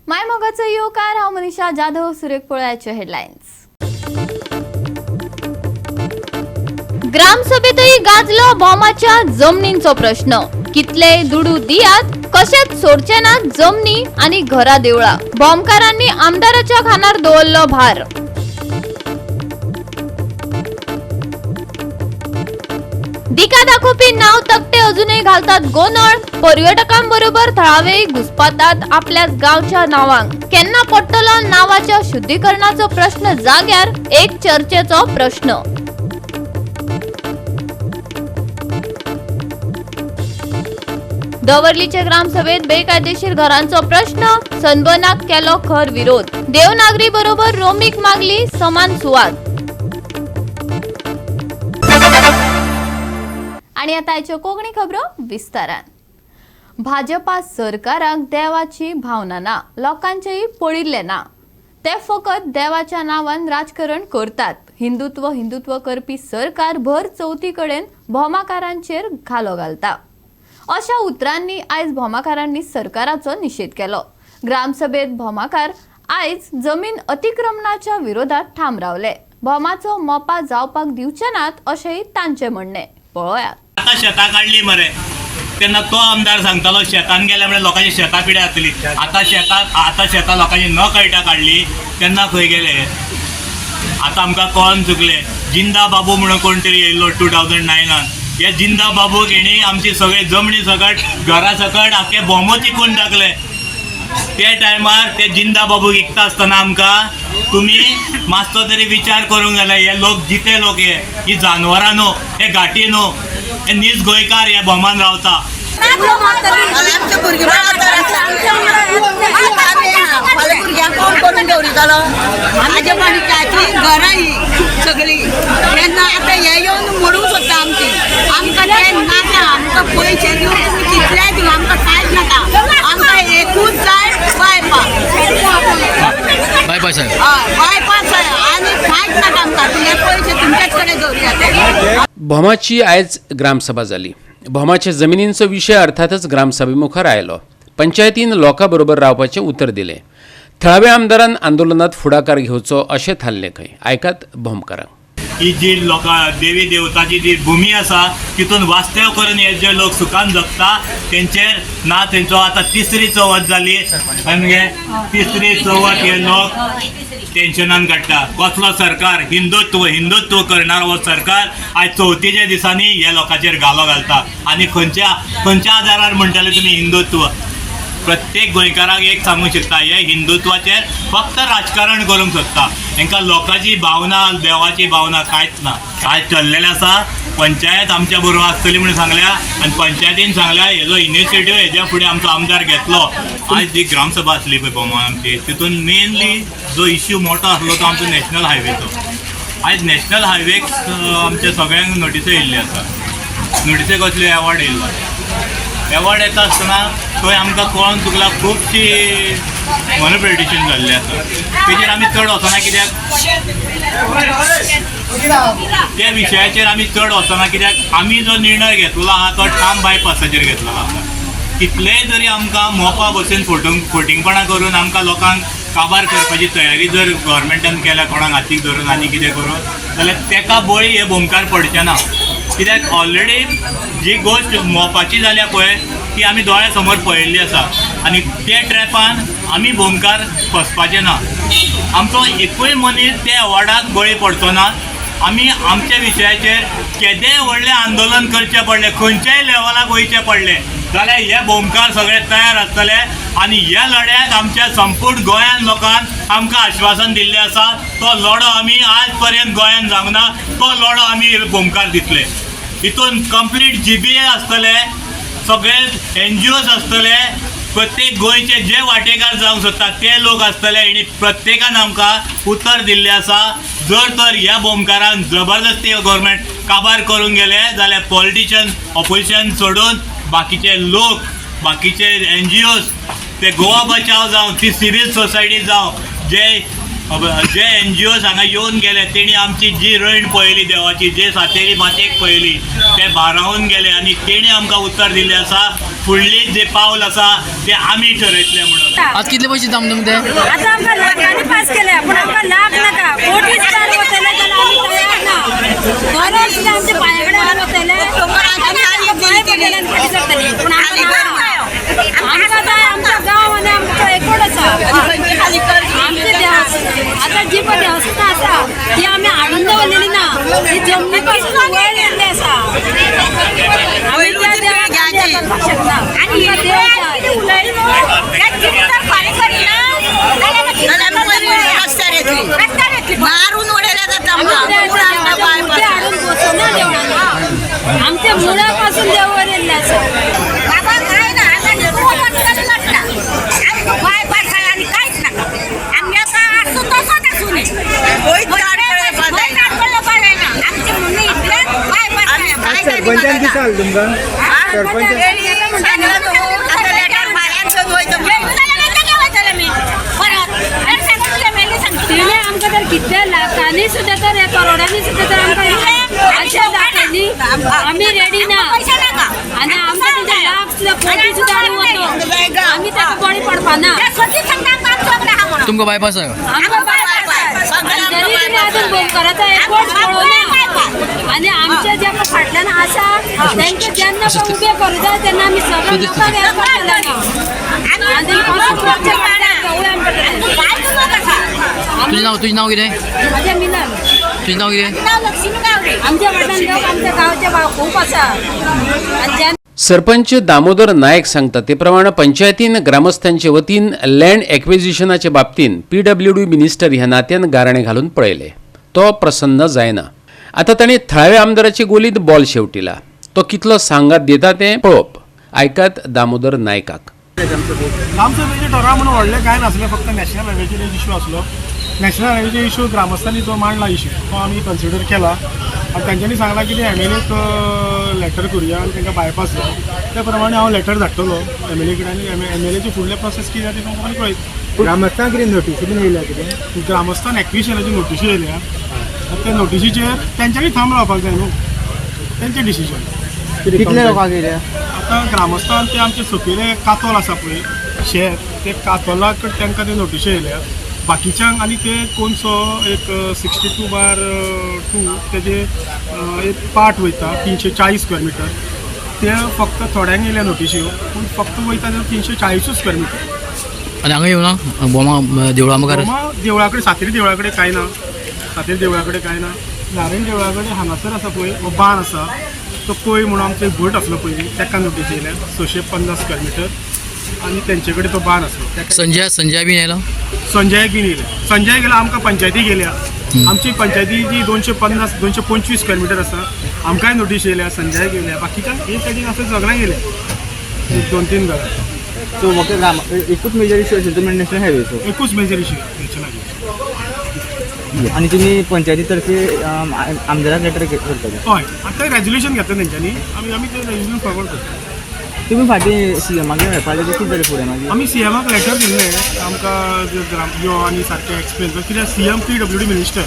मायमोगाचो येवकार हांव मनीषा जाधव. सुरेख पळयाच्यो हेडलायन्स. ग्रामसभेतही गाजलो भौमाच्या जमनींचो प्रश्न. कितले दुडू दियात, कशेच सोडचे नात जमनी आणि घरा देवळा. भौमकारांनी आमदाराच्या खानार दवरलो भार. दिका दाखोवपी नाव तकटे अजूनही घालतात गोंधळ. पर्यटकांबरोबर थळावेही घुसपातात आपल्याच गावच्या नावांक. केन्ना पडटलो नावाच्या शुद्धीकरणाचो प्रश्न जाग्यार एक चर्चेचो प्रश्न. दवर्लीचे ग्रामसभेत बेकायदेशीर घरांचो प्रश्न. सनबर्नाक केलो खर विरोध. देवनागरी बरोबर रोमीक मागली समान सुवात. आणि आता आयच्यो कोंकणी खबरो विस्तारान. भाजपा सरकाराक देवाची भावना ना, लोकांचेही पडिल्ले ना. ते फकत देवाच्या नावान राजकारण करतात. हिंदुत्व करपी सरकार भर चौथी कडेन भौमाकारांचेर घालो घालता. अशा उतरांनी आयज भौमाकारांनी सरकाराचो निषेध केलो. ग्रामसभेत भौमाकार आयज जमीन अतिक्रमणाच्या विरोधात ठाम रावले. भौमाचो मोपा जावपाक दिवचे नात अशेंय तांचे म्हणणे. पळोवया. आता शेतां काढली मरे तेन्ना तो आमदार सांगतालो शेतान गेल्या म्हणजे लोकांची शेतां पिड्या जातली. आता शेतां लोकांची न कळटा काढली तेन्ना खंय गेले. आता आमकां कळोन चुकले. जिंदा बाबू म्हणून कोण तरी येयल्लो 2009 हे जिंदा बाबूक हेणी आमची सगळे जमनी सकट घरा सकट आख्खे भोमूच इकून टाकले. ते टायमार ते जिंदा बाबूक विकता आसतना आमकां तुमी मातसो तरी विचार करूंक जाय. हे लोक जिते लोक ही जानवरां न्हू, हे घाटी न्हू, हे नीज गोंयकार हे भोमान रावता. कोण करून दवरितालो माझ्या माणिकाची घरां ही सगळी तेन्ना आतां हे येवन मोडूंक सोदता आमची. आमकां ते नाका. आमकां पयशे दिवन तुमी कितले दिव आमकां कांयच नाका. आमकां एकूच जाय बायपास जाय आनी कांयच नाका आमकां. तुमचे पयशे तुमचेच कडेन दवरिया. भौमाची आयज ग्रामसभा जाली. भौमाच्या जमिनींचो विशय अर्थातच ग्रामसभे मुखार आयलो. पंचायतीन लोकां बरोबर रावपाचें उतर दिलें. थळाव्या आमदारान आंदोलनात फुडाकार घेवचो अशें थारलें खंय. आयकात भौमकारांक. ही जी लोकां देवी देवताची जी भुमी आसा तितून वास्तव करून हे जे लोक सुखान जगता तेंचेर ना तेंचो आतां तिसरी चवथ जाली आनी हे तिसरी चवथ हे लोक टेन्शनान काडटा. कसलो सरकार हिंदुत्व करणारो हो सरकार आयज चवथीच्या दिसांनी हे लोकांचेर घालो घालता. आनी खंयच्या आदारार म्हणटाले तुमी हिंदुत्व. प्रत्येक गोंयकाराक एक सांगूंक शकता हे हिंदुत्वाचेर फक्त राजकारण करूंक सोदता. हांकां लोकांची भावना देवाची भावना कांयच ना. आयज चल्लेलें आसा. पंचायत आमच्या बरोबर आसतली म्हणून सांगल्या आनी पंचायतीन सांगल्या हेजो इनिशिएटीव हेज्या फुडें आमचो आमदार घेतलो. आयज जी ग्रामसभा आसली पळय भोमान आमची तितून मेनली जो इश्यू मोठो आसलो तो आमचो नॅशनल हायवेचो. आयज नॅशनल हायवेक आमच्या सगळ्यांक नोटिसो येयल्ली आसा. नोटिसे कसले एवॉर्ड येयल्लो. एवॉर्ड येता आसतना थंय आमकां कळोन चुकला खुबशी मॅनिप्युलेशन जाल्लें आसा. तेजेर आमी चड वचना कित्याक त्या विशयाचेर आमी चड वचना कित्याक आमी जो निर्णय घेतलो आहा तो ठाम बायपासाचेर घेतलेलो आसा. कितलेय जरी आमकां मोपा बसून फोटिंगपणां करून आमकां लोकांक काबार करपाची तयारी जर गव्हर्मेंटान केल्या कोणाक हातीक धरून आनी कितें करून जाल्यार तेका बळी हे भोमकार पडचे ना. कित्याक ऑलरेडी जी गोश्ट मोपाची जाल्या पळय ती आमी दोळ्या समोर पळयल्ली आसा. आनी ते ट्रॅपान आमी भोमकार फसपाचे ना. आमचो एकूय मनीस त्या अवॉर्डाक बळी पडचो ना. आमी आमच्या विशयाचेर केदेंय व्हडलें आंदोलन करचें पडलें, खंयच्याय लेवलाक वयचें पडलें जाल्यार हे भोमकार सगळे तयार आसतले. आनी ह्या लढ्याक आमच्या संपूर्ण गोंयान लोकांन आमकां आश्वासन दिल्लें आसा. तो लढो आमी आज पर्यंत गोंयान जावंक ना. तो लढो आमी भोमकार दितले. हितून कंप्लीट GBA आसतले, सगळे NGOs आसतले, प्रत्येक गोंयचे जे वांटेकार जावंक सोदता ते लोक आसतले. हेणी प्रत्येकान आमकां उतर दिल्लें आसा. जर तर ह्या भोमकारान जबरदस्ती गव्हर्मेंट काबार करूंक गेले जाल्यार पॉलिटिशियन ऑपोजिशन सोडून बाकीचे लोक बाकीचे NGOs ते गोवा बचाव जावं ती सिव्हिल सोसायटी जावं जे जे NGO हांगा येवन गेले तेणी आमची जी रयण पळयली देवाची, जे सातेरी मातयेक पळयली ते भारावून गेले आनी तेणी आमकां उतर दिल्लें आसा. फुडली जे पावल आसा ते आमी ठरयतले म्हणून. आज कितले पयशे दिता तुमकां ते? आता आमकां लाखांनी पास केले पण आमकां लाख नाका, कोटी स्टार वतले जाल्यार आमी तयार ना. गरज सुद्दां आमच्या पांया कडेन वतले आमी आमकां पांय पडलेल्यान फाटी सरतली पूण आमकां जाय आमच्या गांव आनी आमचो एकूच आसा आमचे देवस्थान. आतां जी पळय देवस्थान आसा ती आमी हाडून दवरलेली ना, ती जमनी पासून वयर येल्ली आसा. आमी त्या देवाक करपाक शकना आनी हे देव रस्त्यार येतली मारून उडयल्या जाता आमच्या मुळापासून देवावर येल्ले आसा. बाबा काय ना बाय पास आणि काहीच ना आम्ही आता असतो तसंच असू नये आमचे म्हणणे इतले बाय पास सरपंचांची चाल तुमकां तिने आमकां तर कितले लाखांनी सुद्दां तर हे करोडांनी सुद्दां तर आमकां आशा दाखयली आमी रेडी ना आनी आमकां तिचे लाख सुद्दां कोटी सुद्दां वतो आमी ताका बळी पडपा ना. तुमकां बायपास आहे आमकां तरी तिने आजून गोमकाराचो एफर्ट पळोवना आनी आमचे जे पळय फाटल्यान आसा तांकां जेन्ना पळय उबे करूं जाय तेन्ना आमी सगळे लोकांक एफर्ट केला ना आनी कसो प्रोजेक्ट काडला तुझें नांव कितें? माझे मिलन तुझें नांव कितें? आमच्या वाड्यान लोक आमच्या गांवचे खूप आसा आनी जेन्ना सरपंच दामोदर नायक सांगता ते प्रमाण पंचायतीन ग्रामस्थांचे वतीन लँड एक्विजिशनाचे बाबतीन PWD मिनिस्टर ह्या नात्यान गाराणें घालून पळयले. तो प्रसन्न जायना. आता तांणी थळाव्या आमदाराचे गोलीत बॉल शेवटिला. तो कितलो सांगात दिता तें पळोवप. आयकात दामोदर नायकाक. ग्रामसभेचे ठराव म्हणून व्हडलें कांय नासलें, फक्त नॅशनल हायवेचेर एक इशू आसलो. नॅशनल हायवेचे इशू ग्रामस्थांनी जो मांडला इशू तो आमी कन्सिडर केला आनी तांच्यांनी सांगलां की MLAक लॅटर करुया आनी तांकां बायपास जाय. त्या प्रमाणे हांव लॅटर धाडटलो MLA कडेन आनी MLAची फुडले प्रोसेस कितें जाता ती तुमकां कळयत. ग्रामस्थांक कितें नोटीस बीन येयल्या कितें? ग्रामस्थान एक्विजिशनाची नोटीसी येयल्या. त्या नोटीसीचेर तेंच्यांनी थांब रावपाक जाय न्हू, तेंचें डिसिजन. कितले लोकांक येयल्या? आतां ग्रामस्थान ते आमचे सकयले कातोल आसा पळय शेत, ते कातोलाक तांकां ते नोटीसी येयल्या. बाकीच्यांक आनी ते कोणसो एक 62/2 तेजे एक पार्ट वयता 340 स्क्वेअर मिटर. ते फक्त थोड्यांक येयल्या नोटीसी पूण फक्त वयता ते 340 स्क्वेअर मिटर. आनी हांगा येवना बोमा देवळा मुखार? देवळा कडेन सातेरी देवळा कडेन कांय ना, सातेरी देवळा कडेन कांय ना. नारायण देवळा कडेन हांगासर आसा पळय हो बाण आसा तो पळय म्हणून आमचो एक भट आसलो पयलीं ताका नोटीस येयल्या 650 स्क्वेअर मिटर आनी तेंचे कडेन तो बाण आसलो. संजय बीन येयलो? संजयाक बीन येयले. संजय गेला आमकां पंचायती गेल्या. आमची पंचायती जी 225 स्क्वेअर मिटर आसा आमकांय नोटीस येयल्या, संजयाक येयल्या. बाकीच्यांक एक सायडीन असं सगळ्यांक येयल्या, एक 2-3 घरां. सो म्हाका एकूच मेजर इशू असेल तो नॅशनल हायवेचो एकूच मेजर इशू नॅशनल. आणि तुम्ही पंचायतीतर्फे आमदाराक लेटर करतले? हय, आतां रेजोल्युशन घेतलें तेंच्यांनी, आमी ते रेजोल्युशन फॉरवर्ड करता. तुम्ही फाटीं CMाक मेळपाक कितें जालें फुडें मागीर? आमी CMाक लेटर दिल्लें आमकां यो आनी सारकें एक्सप्लेन कर, कित्याक CM PWD मिनिस्टर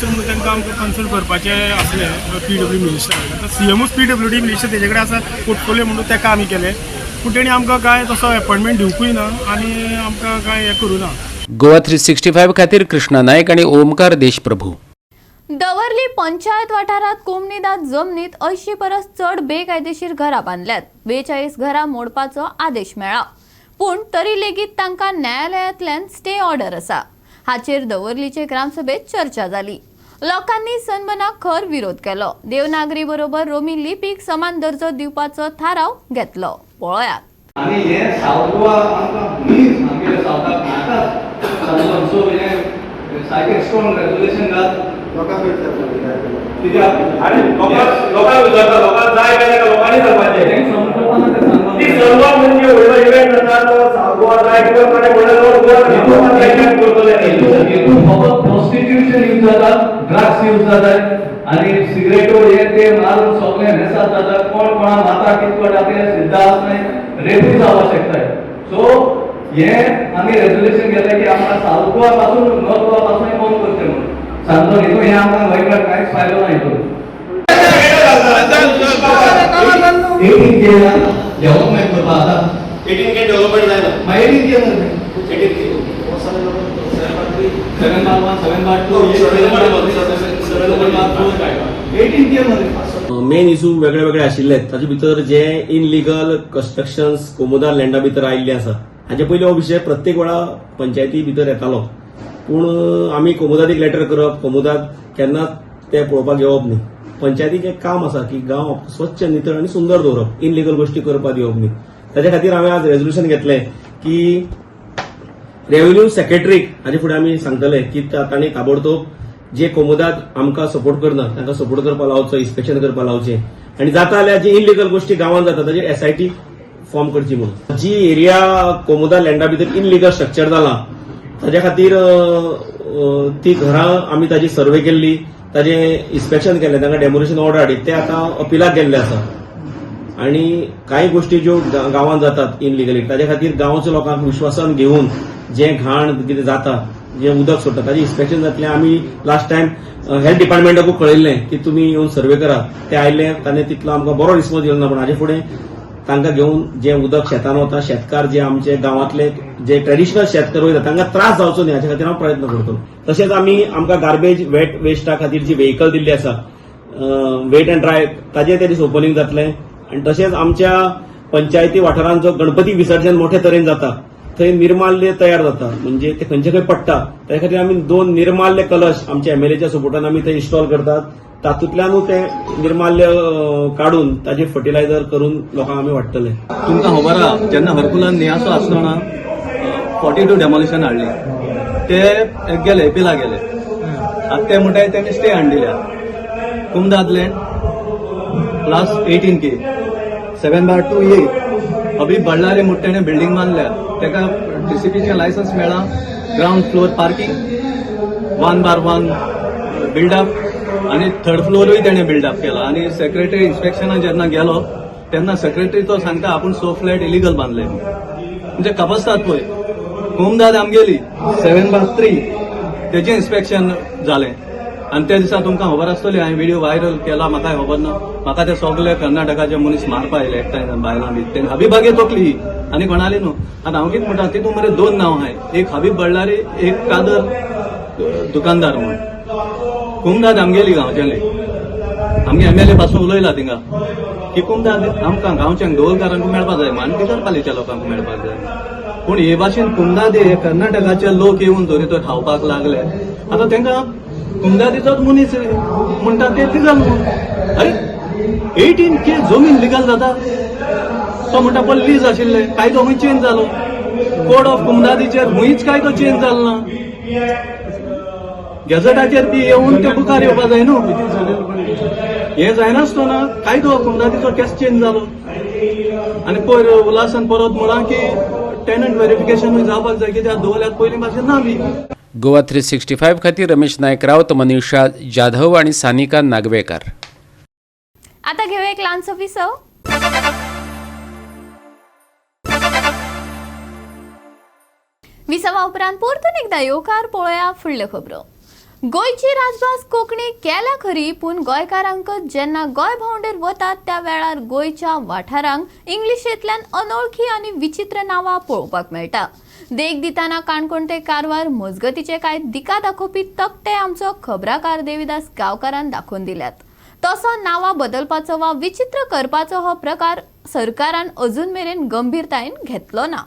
म्हणून तांकां आमकां कन्सल्ट करपाचें आसलें. PWD मिनिस्टर आतां CMूच PWD मिनिस्टर तेजे कडेन आसा पोर्टफोलियो म्हणून ताका आमी केलें. पूण तेणी आमकां कांय तसो अपॉयंटमेंट दिवंकूय ना आनी आमकां कांय हें करूं ना. गोवा 365 खातीर कृष्णा नायक आणि ओमकार देशप्रभू. दवर्ली पंचायत वाठारात कोमनीदाद जमनीत 80 परस चड बेकायदेशीर घरां बांदल्यात. 42 घरां मोडपाचो आदेश मेळ्ळा पूण तरी लेगीत तांकां न्यायालयांतल्यान स्टे ऑर्डर आसा. हाचेर दवर्लीचे ग्रामसभेत चर्चा जाली. लोकांनी सन्मानाक खर विरोध केलो. देवनागरी बरोबर रोमी लिपीक समान दर्जो दिवपाचो थाराव घेतलो. पळयात. आणि हे साऊथ गोवा आमकां मनीस आमगेले सावथाक नाकाच सांगून सो हे सारकें स्ट्रॉंग रेजोल्युशन घाल लोकांक कित्याक आनी लोकांक विचारता लोकांक जाय काय लोकांनी करपाचें ती सर्व म्हणजे व्हडलो इव्हेंट जाता तो साऊथ गोवा जाय किंवा कडे व्हडलो करतले फकत प्रॉस्टिट्यूशन यूज जाता, ड्रग्स यूज जातात आनी सिगरेटो हे ते मारून सगळे नेसात जातात. कोण कोणा माता कितपट आपल्या सिद्धा आसनाय रेपूय जावपाक शकता. सो हे आम्ही रेझोल्युशन केलं की आम्हाला साऊथ गोवा पासून नॉर्थ गोवा पासून फॉर्म करते म्हणून सांगतो न्ही तो हे आमकां गोंयकार कांयच फायदो नाही तो 18K डेव्हलपमेंट करपा आतां 18K डेव्हलपमेंट जायना 18K मध्ये 18K मध्ये मेन इशू वेगळे वेगळे आशिल्ले ताचे भितर जे इनलिगल कन्स्ट्रक्शन्स कोमोदार लँडा भितर आयिल्ले आसा हाचे पयलीं हो विशय प्रत्येक वेळा पंचायती भितर येतालो पूण आमी कोमोदादीक लेटर करप कोमोदाद केन्नाच ते पळोवपाक येवप न्ही पंचायतीचें एक काम आसा की गांव स्वच्छ नितळ आनी सुंदर दवरप इनलिगल गोश्टी करपाक दिवप न्ही ताचे खातीर हांवें आज रेझोल्युशन घेतलें की रेव्हेन्यू सेक्रेटरीक हाचे फुडें आमी सांगतले की तांणी ताबडतोब जे कोमोदाद आमकां सपोर्ट करना तांकां सपोर्ट करपाक लावचो इन्स्पेक्शन करपाक लावचें आनी जाता जाल्यार जी इनलिगल गोश्टी गांवांत जाता ताजेर SIT फॉर्म करची म्हणून जी एरिया कोमोदार लँडा भितर इनलिगल स्ट्रक्चर जालां ताच्या खातीर ती घरां आमी ताजी सर्वे केल्ली ताजें इन्स्पेक्शन केलें तांकां डेमोलिशन ऑर्डर हाडीत ते आतां अपिलाक गेल्ले आसा आनी कांय गोश्टी ज्यो गांवांत जातात इनलिगली ताच्या खातीर गांवच्या लोकांक विश्वासान घेवन जे घाण कितें जाता जे उदक सोडटा ताजें इन्स्पेक्शन जातलें आमी लास्ट टायम हेल्थ डिपार्टमेंटाकूय कळयल्लें की तुमी येवन सर्वे करात ते आयले ताणें तितलो आमकां बरो रिस्पॉन्स दिलो ना पूण हाजे फुडें तांकां घेवन जे उदक शेतान वता शेतकार जे आमचे गांवांतले जे ट्रेडिशनल शेतकार वयता तांकां त्रास जावचो न्ही हाचे खातीर हांव प्रयत्न करतलो तशेंच आमी आमकां गार्बेज वेट वेस्टा खातीर जी व्हेकल दिल्ली आसा वेट एंड ड्राय ताजें ते दीस ओपनिंग जातलें आनी तशेंच आमच्या पंचायती वाठारांत जो गणपती विसर्जन मोठ्या तरेन जाता थंय निर्माल्य तयार जाता म्हणजे ते खंयचे खंय पडटा त्या खातीर आमी 2 निर्माल्य कलश आमच्या MLAच्या सपोर्टान आमी थंय इन्स्टॉल करतात तातूंतल्यानूय ते निर्माल्य काडून ताजे फर्टिलायझर करून लोकांक आमी वाडटले. तुमकां खबर आहा जेन्ना हरकुलान नियासो आसतना 42 डेमोलिशन हाडली ते गेले एपिला गेले आतां ते म्हणटाय तेणी स्टे हाडिल्या कुमदाद लँड प्लस 18K 7/2 अभी बळ्ळारी मुट्टेणे बिल्डींग बांदल्या तेका DCPचें लायसन्स मेळ्ळा ग्राउंड फ्लोर पार्किंग 1/1 बिल्डअप आनी 3rd फ्लोरूय तेणें बिल्डअप केला आनी सेक्रेटरी इन्स्पेक्शनाक जेन्ना गेलो तेन्ना सेक्रेटरी तो सांगता आपूण सो फ्लॅट इलिगल बांदले म्हणजे कपस्तात पळय कुमदाद आमगेली 7/3 तेजें इन्स्पेक्शन जालें आनी त्या दिसा तुमकां खबर आसतली हांवें व्हिडिओ व्हायरल केला म्हाका खबर ना म्हाका ते सगळे कर्नाटकाचे मनीस मारपा आयले एकठांय बायलां बी तेणी हबीब बागे तोकली आनी कोणाली न्हू आतां हांव कितें म्हणटा तितून मरे 2 नांव आहाय एक हबीब बळ्ळारी एक कादर दुकानदार म्हणून कुमदाद आमगेली गांवच्याली आमगे MLA पासून उलयला थिंगा की कुमदाद आमकां गांवच्यांक ढोलकारांक मेळपाक जाय मानकुजार पालीच्या लोकांक मेळपाक जाय पूण हे भाशेन कुमदाद हे कर्नाटकाचे लोक येवन धरी तो खावपाक लागले आतां तांकां कुमदादीचोच मनीस म्हणटा ते लिगल म्हणून अरे 18K जमीन लिगल जाता तो म्हणटा पण लीज आशिल्ले कायदो खंय चेंज जालो कोड ऑफ कुमदादीचेर खंयच कायदो चेंज जालो ना गॅझेटाचेर ती येवन ते बुकार येवपाक जाय न्हू हे जायनासतना कायदो कुमदादीचो केस चेंज जालो आनी पयर उल्हासान परत म्हणा की टेनंट व्हेरिफिकेशनूय जावपाक जाय कित्याक दवरल्यात पयलीं भाशेन ना बी. गोवा 365 खातीर रमेश नायक रावत मनीषा जाधव आणि सानिका नागवेकर. आता घेऊया एक ल्हानसो विसव. विसवा उपरांत परतून एकदा येवकार पळोवया फुडल्यो खबरो. गोंयची राजभास कोंकणी केल्या खरी पूण गोंयकारांक जेन्ना गोंय भोंवडेर वतात त्या वेळार गोंयच्या वाठारांक इंग्लिशेंतल्यान अनोळखी आनी विचित्र नांवां पळोवपाक मेळटा. देख दिताना काणकोणते कारवार मजगतीचे कांय दिका दाखोवपी तकटे आमचो खबराकार देविदास गांवकारान दाखोवन दिल्यात. तसो नांवां बदलपाचो वा विचित्र करपाचो हो प्रकार सरकारान अजून मेरेन गंभीरतायेन घेतलो ना.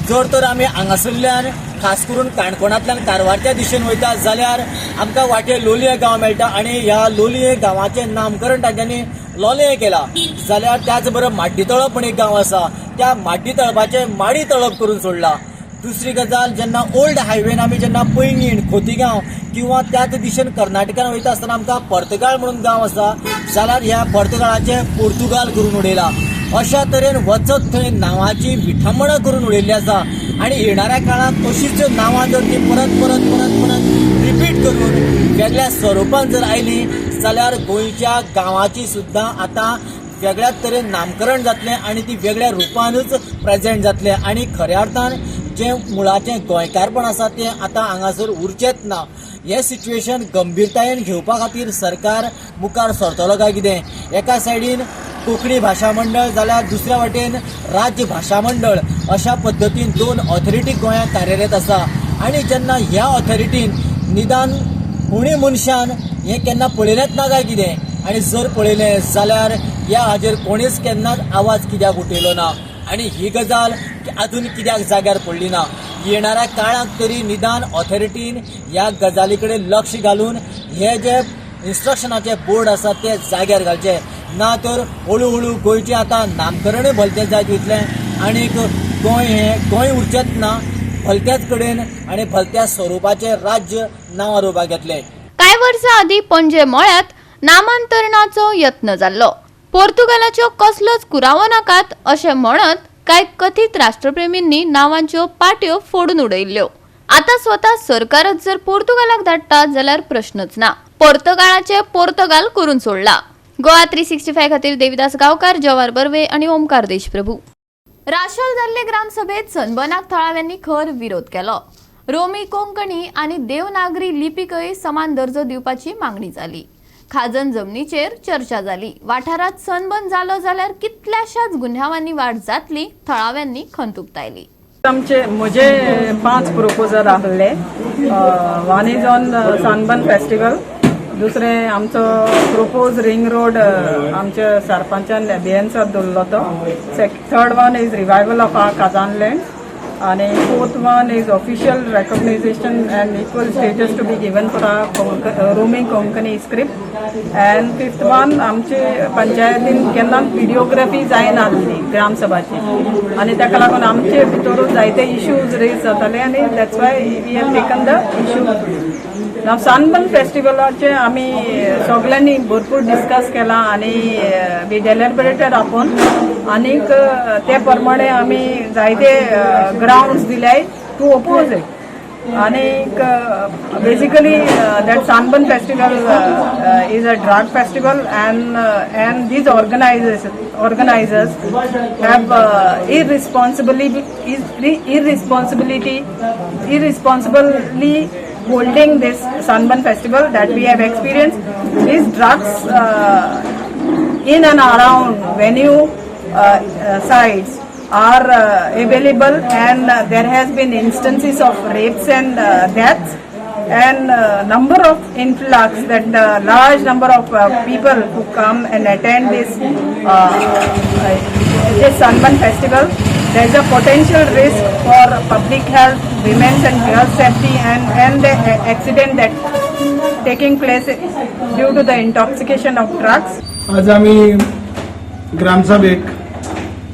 जर तर आमी हांगासरल्यान खास करून काणकोणांतल्यान कारवारच्या दिशेन वयता जाल्यार आमकां वाटेर लोलये गांव मेळटा आनी ह्या लोलये गांवाचें नामकरण तांच्यांनी लोलये केला. जाल्यार त्याच बरोबर माड्डी तळप म्हूण एक गांव आसा त्या माड्डी तळपाचें माडी तळप करून सोडला. दुसरी गजाल जेन्ना ओल्ड हायवेन आमी जेन्ना पैंगीण खोतीगांव किंवा त्याच दिशेन कर्नाटकान वयता आसतना आमकां पर्तगाळ म्हणून गांव आसा जाल्यार ह्या पर्तगाळाचें पोर्तुगाल करून उडयला. अशा तरेन वचत थंय नांवाची विठंबणा करून उडयल्ली आसा आनी येणाऱ्या काळांत अशीच नांवां जर ती परत परत परत परत रिपीट करून वेगळ्या स्वरुपान जर आयली जाल्यार गोंयच्या गांवाची सुद्दां आतां वेगळ्याच तरेन नामकरण जातलें आनी ती वेगळ्या रुपानूच प्रेजेंट जातलें आनी खऱ्या अर्थान जे मुळाचें गोंयकारपण आसा तें आतां हांगासर उरचेंच ना. हें सिच्युएशन गंभीरतायेन घेवपा खातीर सरकार मुखार सरतलो काय कितें? एका सायडीन कोंकणी भाशा मंडळ जाल्यार दुसऱ्या वाटेन राज्य भाशा मंडळ अशा पद्दतीन 2 ऑथॉरिटी गोंयांत कार्यरत आसा. आनी जेन्ना ह्या ऑथॉरिटीन निदान कोणी मनशान हें केन्ना पळयलेंच ना काय कितें? आनी जर पळयलें जाल्यार ह्या हाजेर कोणीच केन्नाच आवाज कित्याक उठयलो ना? आनी ही गजाल आजून कित्याक जाग्यार पडली ना? येणाऱ्या काळाक तरी निदान ऑथॉरिटीन ह्या गजाली कडेन लक्ष घालून हे जे इन्स्ट्रक्शनाचे बोर्ड आसा ते जाग्यार घालचे. ना तर हळू हळू गोंयचें आतां नामकरणूय भलतें जायत वयतलें आनीक गोंय उरचेंच ना. भलत्याच कडेन आनी भलत्या स्वरुपाचें राज्य नांवां रोवपाक घेतलें. कांय वर्सां आदीं पणजे मळ्यात नामांतरणाचो यत्न जाल्लो. पोर्तुगालाच्यो कसलोच कुरावो नाकात अशें म्हणत कांय कथीत राष्ट्रप्रेमींनी नांवांच्यो पाट्यो फोडून उडयल्ल्यो. आतां स्वता सरकारच जर पोर्तुगालाक धाडटा जाल्यार प्रश्नच ना. पोर्तुगालाचे पोर्तुगाल करून सोडला. गोवा 365 खातीर देविदास गांवकार, जवाहर बर्वे आनी ओमकार देशप्रभू. राशोल जाल्ले ग्रामसभेत सनबर्नाक थळाव्यांनी खर विरोध केलो. रोमी कोंकणी आनी देवनागरी लिपीकय समान दर्जो दिवपाची मागणी जाली. खाजन जमनीचेर चर्चा जाली. वाठारात सनबर्न जालो जाल्यार कितल्याशाच गुन्ह्यांवांनी वाड जातली, थळाव्यांनी खंत उक्तायली. म्हजे 5 प्रपोजल आहले. One is on sunburn festival, दुसरें आमचो प्रोपोज रिंग रोड आमच्या सरपंचान एबियन्सात दवरलो तो. Third one is revival of our काजान लँड आणि fourth one is official recognisation and equal status to be given for our Roman Konkani script. And fifth one आमचे पंचायतीन केन्ना व्हिडिओग्राफी जायना आसली ग्रामसभाची आनी ताका लागून आमचे भितरूच जायते इश्यूज रेज जाताले आनी that's why we have taken the issue. नाव सनबर्न फेस्टिवलाचे आमी सगळ्यांनी भरपूर डिस्कस केला आणि वी डेलिबरेटेड आपण आनीक ते प्रमाणे आमी जायते ग्राउंड्स दिल्याय टू ओपोज इट. आनीक basically that sunburn festival is a drug festival and these organizers have irresponsibly holding this Sunburn festival that we have experienced. These drugs in and around venue sites are available, and there has been instances of rapes and deaths, and number of influx, that large number of people who come and attend this Sunburn festival. There is a potential risk for public health, women's and girls' safety, and the accident that taking place due to the intoxication of drugs. आज आमी ग्रामसभेक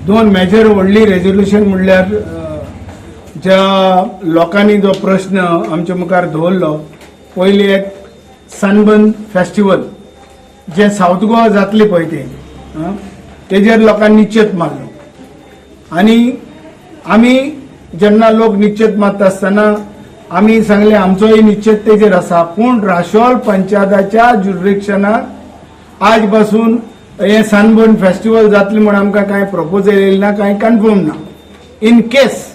2 major व्हडली resolution म्हणल्यार ज्या लोकांनी जो प्रश्न आमच्या मुखार दवरलो, पयली एक सनबर्न फेस्टिवल जे साऊथ गोवा जातले पळय तेजेर लोकांनी निश्चित मारलो. आणि आमी जेन्ना लोक निश्चित मारता आसतना आमी सांगले आमचोय निश्चित तेजेर आसा, पूण राशोल पंचायताच्या जुरिडिक्शनाक आज पासून हे सनबर्न फेस्टिवल जातले म्हणून आमकां कांय प्रपोजल येयले ना, कांय कन्फर्म ना. इन केस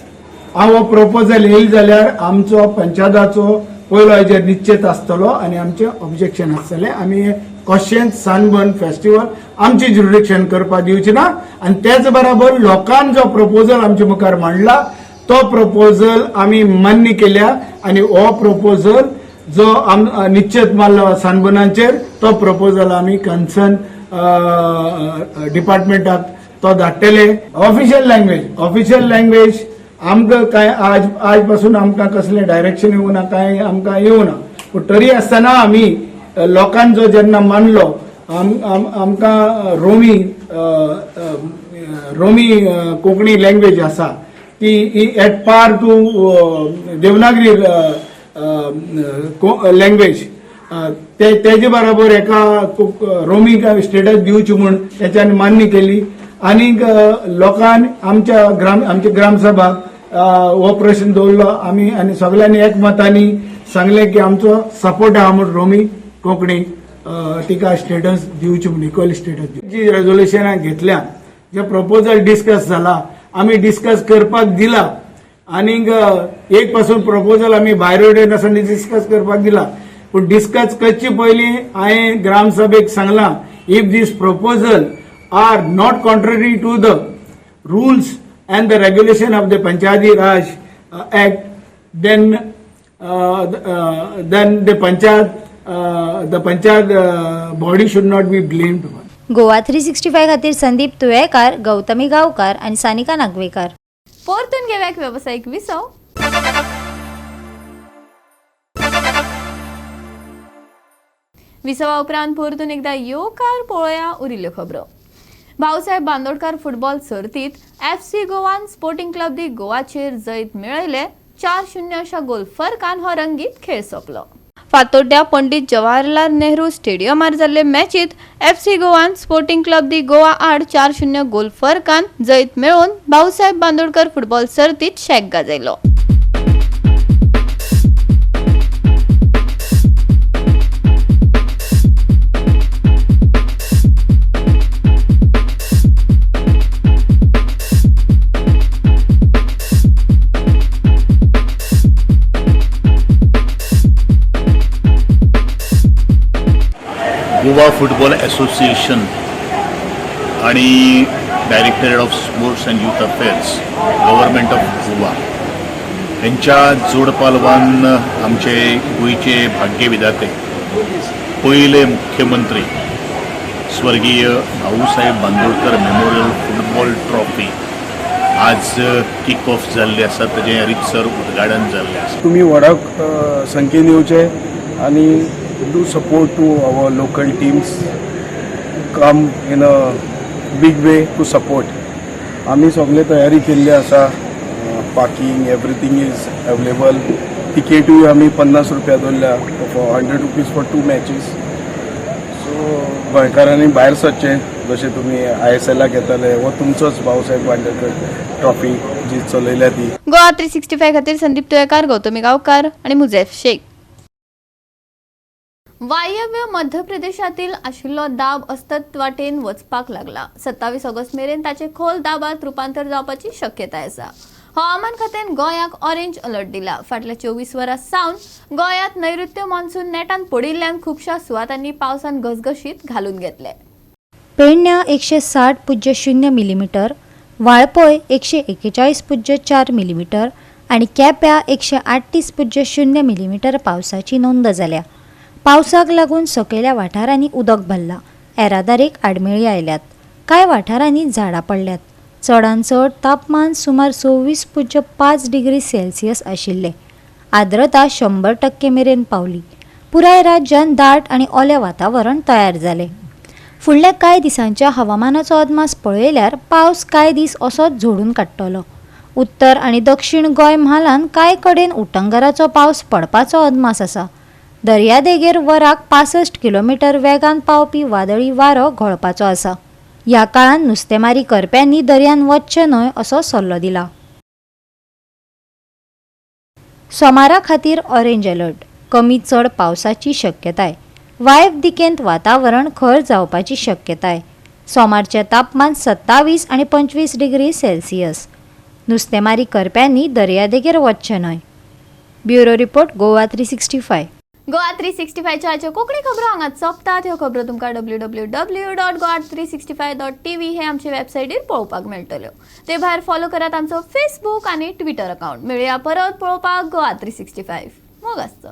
हांव प्रपोजल येयले जाल्यार आमचो पंचायताचो पयलो हेजेर निश्चित आसतलो आनी आमचे ऑब्जेक्शन आसतले. आमी क्वेश्चन सनबर्न फेस्टिवल आमची जुरिडिक्शन करपाक दिवचे ना. आणि त्याच बरोबर लोकांनी जो प्रपोजल आमच्या मुखार मांडला तो प्रपोजल आमी मान्य केल्या आणि हो प्रपोजल जो निश्चित मारलो सनबर्नाचेर तो प्रपोजल आमी कन्सर्न डिपार्टमेंटाक तो धाडटले. ऑफिशियल लँग्वेज आमकां काय आज पासून आमकां कसले डायरेक्शन येवना, काय आमकां येवना. पूण तरी आसतना आमी लोकांनी जो जेन्ना मानलो आमकां रोमी कोंकणी लँग्वेज आसा ती at par to Devanagari language तेजे बरोबर एका रोमी स्टेटस दिवची म्हूण तेच्यानी मान्य केली. आनीक लोकांनी आमच्या ग्रामसभाक हो प्रश्न दवरलो आमी आनी सगळ्यांनी एकमतांनी सांगले की आमचो सपोर्ट आहा म्हूण रोमी कोंकणी तिका स्टेटस दिवची म्हूण इक्वल स्टेटस दिवची. जी रेजोल्युशनां घेतल्या जे प्रपोजल डिस्कस जाला आमी डिस्कस करपाक दिला, आनीक एक पासून प्रपोजल आमी बायरोडेन आसा डिस्कस करपाक दिला. पूण डिस्कस करचे पयलीं हांवें ग्रामसभेक सांगलां if these proposal are not contrary to the rules and the regulation of the Panchayati Raj Act, then the Panchayat body should not be blamed. Goa 365 खातीर संदीप तुयेकार, गौतमी गांवकार आनी सानिका नागवेकार. परतून घेऊया एक व्यावसायिक विसव. विसवा उपरांत परतून एकदा येवकार पळोवया उरिल्ल्यो खबरो. भाऊसाहेब बांदोडकार फुटबॉल सर्तीत FC गोवान स्पोर्टिंग क्लब दी गोवाचेर जैत मेळयले. 4-0 अशा गोल फरकान हो रंगीत खेळ सोंपलो. फातोड्ड्या पंडित जवाहरलाल नेहरू स्टेडियमार जाल्ले मॅचीत FC गोवान स्पोर्टिंग क्लब दी गोवा आड 4-0 गोल फरकान जैत मेळोवन भाऊसाहेब बांदोडकर फुटबॉल सर्तीत शेक गाजयलो. गोवा फुटबॉल असोसिएशन आणि directorate of sports and youth affairs government of Goa यांच्या जोड पालवान आमचे गोयचे भाग्यविधाते पहिले मुख्यमंत्री स्वर्गीय Bhausaheb Bandodkar memorial football trophy आज किक ऑफ जाल्ली आसा. ताजें रितसर उद्घाटन जाल्लें आसा. तुम्ही व्हडाक संख्येन येवचे आनी do support to our local teams, come in a big way to support. आम्ही सगळे तयारी केल्ली आसा. Parking everything is available. तिकेटूय आमी 50 रुपया दवरल्या for 100 rupees for 2 matches. So गोंयकारांनी भायर सरचें. जशें तुमी ISLाक येताले वो तुमचोच भाऊसाहेब बांदोडकर ट्रॉफी जी चलयल्या ती. गोवा 365 खातीर संदीप तुयेकार, गौतमी गांवकार आणि मुजेफ शेख. वायव्य मध्य प्रदेशातील आशिल्लो दाब अस्तंत वाटेन वचपाक लागला. 27 ऑगस्ट मेरेन ताचे खोल दाबात रुपांतर जावपाची शक्यताय आसा. हवामान खात्यान गोंयाक ऑरेंज अलर्ट दिला. फाटल्या 24 वरां सावन गोंयांत नैऋत्य मॉन्सून नेटान पडिल्ल्यान खुबशा सुवातांनी पावसान घसघशीत घालून घेतले. पेडण्यां 160.0 मिलीमीटर, वाळपय 141.4 मिलीमीटर आणि केप्यां 138.0 मिलीमीटर पावसाची नोंद जाल्या. पावसाक लागून सकयल्या वाठारांनी उदक भरला. येरादारीक आडमेळी आयल्यात. कांय वाठारांनी झाडां पडल्यात. चडांत चड तापमान सुमार 24.5 डिग्री सेल्सियस आशिल्ले. आर्द्रता 100% मेरेन पावली. पुराय राज्यात दाट आनी ओलें वातावरण तयार जालें. फुडल्या कांय दिसांच्या हवामानाचो अदमास पळयल्यार पावस कांय दीस असोच झोडून काडटलो. उत्तर आनी दक्षिण गोंय म्हालांत कांय कडेन उटंगराचो पावस पडपाचो अदमास आसा. दर्यादेगेर वराक 65 किलोमीटर वेगान पावपी वादळी वारो घोळपाचो आसा. ह्या काळात नुस्तेमारी करप्यांनी दर्यान वचचें न्हय असो सल्लो दिला. सोमारा खातीर ऑरेंज अलर्ट. कमी चड पावसाची शक्यताय. वायव्य दिकेंत वातावरण खर जावपाची शक्यताय. सोमारचे तापमान 27 आनी 25 डिग्री सेल्सियस. नुस्तेमारी करप्यांनी दर्यादेगेर वचचें न्हय. Bureau report Goa 365. गोवा 365च्या आजच्यो कोंकणी खबरो हांगाच सोंपतात. ह्यो खबरो तुमकां www.goa365.tv हे आमचे वेबसायटीर पळोवपाक मेळटल्यो. ते भायर फॉलो करात आमचो फेसबूक आनी ट्विटर अकाउंट. मेळुया परत पळोवपाक गोवा 365. मोग आसचो.